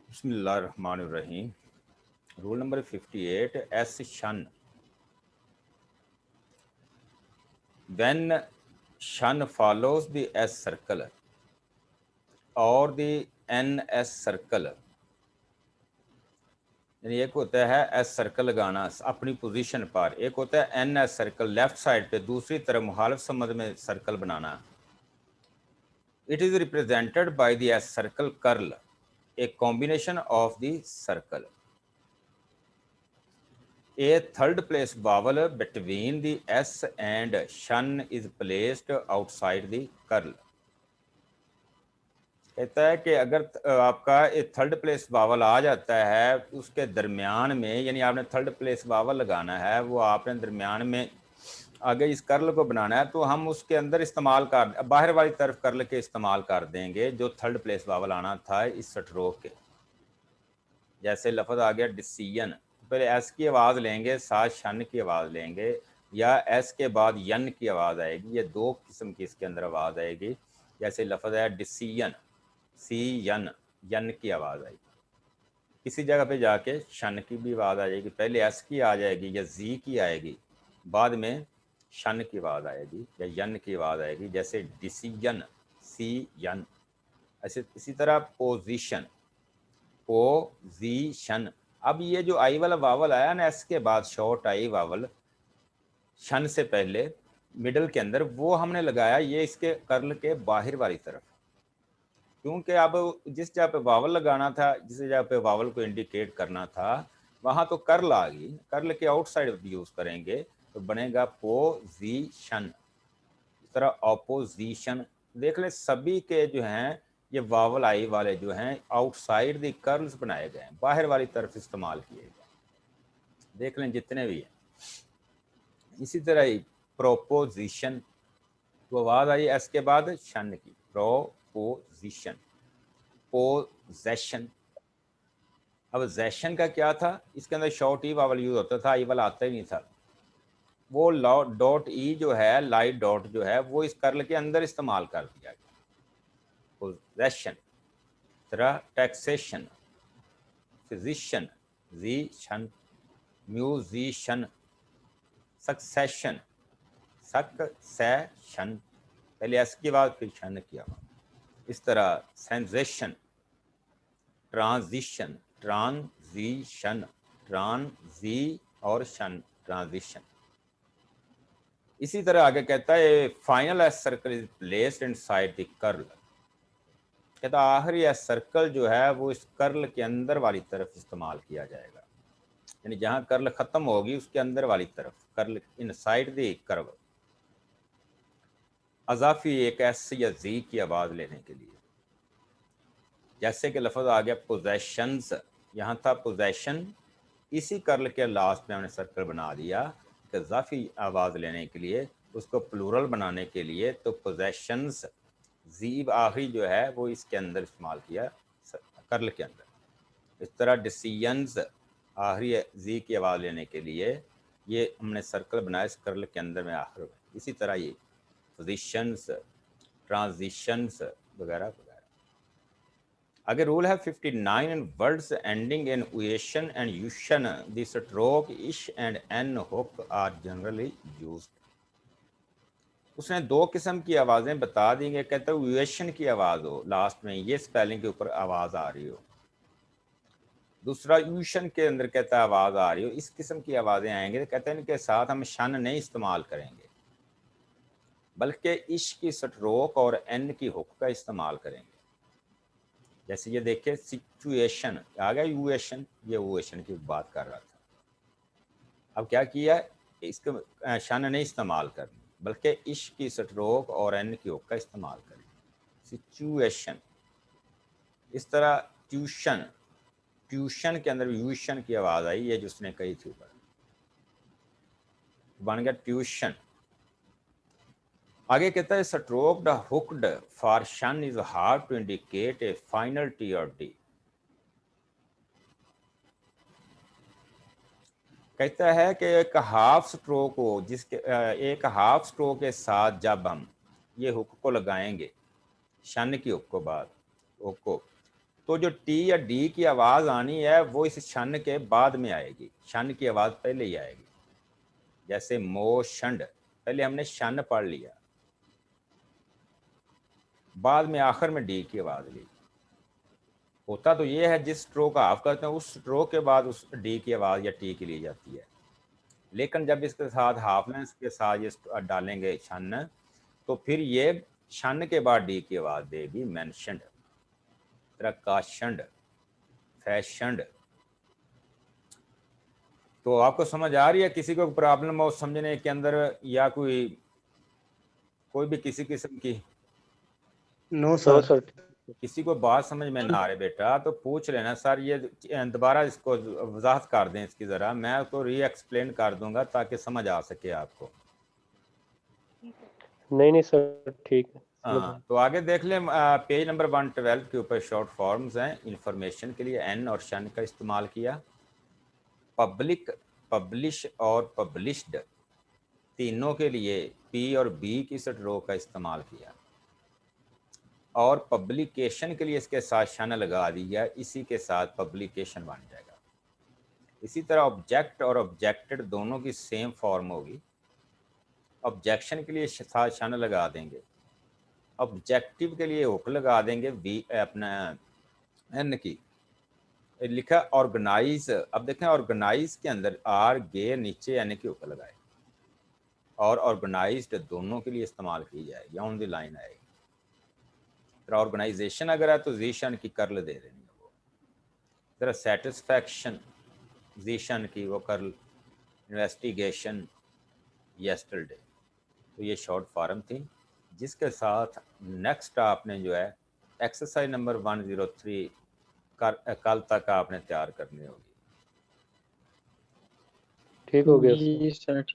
बिस्मिल्लाहिर्रहमानिर्रहीम। Rule number 58, S शन। When शन फॉलोज द एस सर्कल और द एन एस सर्कल, यानी एक होता है एस सर्कल लगाना अपनी पोजीशन पर, एक होता है N S circle left side पे, दूसरी तरफ मुखालिफ समत में सर्कल बनाना। It is represented by the S circle curl, a combination of the circle. A third place vowel between the S and shun is placed outside the curl। कहता है कि अगर आपका एक थर्ड प्लेस वावल आ जाता है उसके दरमियान में, यानी आपने थर्ड प्लेस वावल लगाना है, वो आपने दरमियान में आगे इस कर्ल को बनाना है, तो हम उसके अंदर इस्तेमाल कर बाहर वाली तरफ कर्ल के इस्तेमाल कर देंगे जो थर्ड प्लेस वावल आना था इस स्ट्रोक के। जैसे लफ्ज़ आ गया डिसीजन, पहले एस की आवाज़ लेंगे, साथ शन की आवाज़ लेंगे, या एस के बाद यन की आवाज़ आएगी। ये दो किस्म की इसके अंदर आवाज़ आएगी। जैसे लफ्ज़ है डिसीजन, सी यन, यन की आवाज़ आएगी। किसी जगह पे जाके शन की भी आवाज़ आ जाएगी, पहले एस की आ जाएगी या जी की आएगी, बाद में शन की आवाज़ आएगी या यन की आवाज़ आएगी। जैसे डिसीजन, सी यन। ऐसे इसी तरह पोजीशन, पोजीशन। अब ये जो आई वाला वावल आया ना एस के बाद, शॉर्ट आई वावल शन से पहले मिडल के अंदर, वो हमने लगाया ये इसके कर्ल के बाहर वाली तरफ, क्योंकि अब जिस जगह पे वावल लगाना था, जिस जगह पे वावल को इंडिकेट करना था, वहां तो कर्ल आ गई, कर्ल के आउटसाइड यूज करेंगे तो बनेगा पोजीशन। इस तरह ऑपोजिशन। देख ले सभी के जो हैं ये वावल आई वाले जो हैं आउटसाइड द कर्ल्स बनाए गए हैं, बाहर वाली तरफ इस्तेमाल किए गए। देख लें जितने भी हैं। इसी तरह ही प्रोपोजिशन, तो आवाज आई एस के बाद शन की, प्रोपोजिशन। पोजेशन, अब जैशन का क्या था, इसके अंदर शॉर्ट ई वावल यूज होता था, आई वाला आता ही नहीं था। वो डॉट ई जो है, लाइट डॉट जो है, वो इस कर्ल के अंदर इस्तेमाल कर दिया गया। पोजेशन। तरह taxation, physician, Zeeshan, musician, succession, succession, पहले एस की आवाज फिर शन की आवाज। इस तरह सेंसेशन, ट्रांजिशन, ट्रांजिशन, ट्रांजी और शन, ट्रांजिशन। इसी तरह आगे कहता है final S circle is placed inside the curl. कहता आखिरी एस सर्कल जो है वो इस कर्ल के अंदर वाली तरफ इस्तेमाल किया जाएगा, यानी जहां कर्ल खत्म होगी उसके अंदर वाली तरफ, कर्ल इनसाइड द कर्व। अजाफी एक एस या जी की आवाज लेने के लिए, जैसे कि लफ्ज आ गया पोजेशंस, यहाँ था पोजेशन, इसी कर्ल के लास्ट में हमने सर्कल बना दिया कि इजाफी आवाज लेने के लिए, उसको प्लूरल बनाने के लिए, तो पोजेशंस जीब आखिरी जो है वो इसके अंदर इस्तेमाल किया कर्ल के अंदर। इस तरह डिसीजंस आखिरी जी की आवाज़ लेने के लिए ये हमने सर्कल बनाया इस कर्ल के अंदर में आखिर में। इसी तरह ये पोजिशंस, ट्रांजिशंस वगैरह वगैरह। आगे रूल है 59, in words ending in uation and ution the stroke ish and N hook are generally used. उसने दो किस्म की आवाज़ें बता दी हैं। कहते हैं यूएशन की आवाज़ हो लास्ट में, ये स्पेलिंग के ऊपर आवाज़ आ रही हो। दूसरा यूशन के अंदर कहता है आवाज़ आ रही हो, इस किस्म की आवाज़ें आएंगे तो कहते हैं इनके साथ हम शन नहीं इस्तेमाल करेंगे, बल्कि इश की स्ट्रोक और एन की हुक का इस्तेमाल करेंगे। जैसे ये देखिए सिचुएशन आ गया, यूएशन, ये यूएशन की बात कर रहा था। अब क्या किया, इसका शन नहीं इस्तेमाल करनी, बल्कि इश की स्ट्रोक और एन की हुक का इस्तेमाल करें। सिचुएशन। इस तरह ट्यूशन, ट्यूशन के अंदर यूशन की आवाज़ आई, ये जिसने कही थी ऊपर, बन गया ट्यूशन। आगे कहता है stroked hooked for shun is hard to indicate a final T और डी। कहता है कि एक हाफ स्ट्रोक हो, जिसके एक हाफ स्ट्रोक के साथ जब हम ये हुक को लगाएंगे शन की हुक को बाद हुक को, तो जो टी या डी की आवाज़ आनी है वो इस शन के बाद में आएगी, शन की आवाज़ पहले ही आएगी। जैसे मोशंड, पहले हमने शन पढ़ लिया, बाद में आखिर में डी की आवाज़ ली। होता तो ये है जिस स्ट्रोक हाफ करते हैं उस स्ट्रोक के बाद उस डी की आवाज़ या टी की ली जाती है, लेकिन जब इसके साथ हाफ लेंस के साथ ये डालेंगे शन, तो फिर ये शन के बाद डी की आवाज़ देगी। मेंशनड, प्रकाशंड, फैशंड। तो आपको समझ आ रही है? किसी को प्रॉब्लम हो समझने के अंदर या कोई भी किसी किस्म की? No sir. किसी को बात समझ में ना आ रहे बेटा तो पूछ लेना, सर ये दोबारा इसको वजाहत कर दें इसकी ज़रा, मैं उसको री एक्सप्लेन कर दूंगा ताकि समझ आ सके आपको। नहीं सर, ठीक है। हाँ, तो आगे देख लें, पेज नंबर 112 के ऊपर शॉर्ट फॉर्म्स हैं। इंफॉर्मेशन के लिए एन और शन का इस्तेमाल किया। पब्लिक, पब्लिश और पब्लिश्ड, तीनों के लिए पी और बी की स्ट्रोक का इस्तेमाल किया। और पब्लिकेशन के लिए इसके साथ शन लगा दिया, इसी के साथ पब्लिकेशन बन जाएगा। इसी तरह ऑब्जेक्ट और ऑब्जेक्टेड दोनों की सेम फॉर्म होगी। ऑब्जेक्शन के लिए साथ शन लगा देंगे, ऑब्जेक्टिव के लिए हुक लगा देंगे वी अपना एन की। लिखा ऑर्गेनाइज, अब देखें ऑर्गेनाइज के अंदर आर गे नीचे एन की हुक लगाए, और ऑर्गेनाइज्ड दोनों के लिए इस्तेमाल की जाएगी, ऑन द लाइन आएगी। जरा ऑर्गेनाइजेशन अगर है तो जीशन की कर्ल दे देनी है वो। जरा सेटिस्फैक्शन, जीशन की वो कर्ल। Investigation, yesterday. तो ये शॉर्ट फॉर्म थी, जिसके साथ नेक्स्ट आपने जो है एक्सरसाइज नंबर 103 कल तक आपने तैयार करनी होगी। ठीक हो गया सर।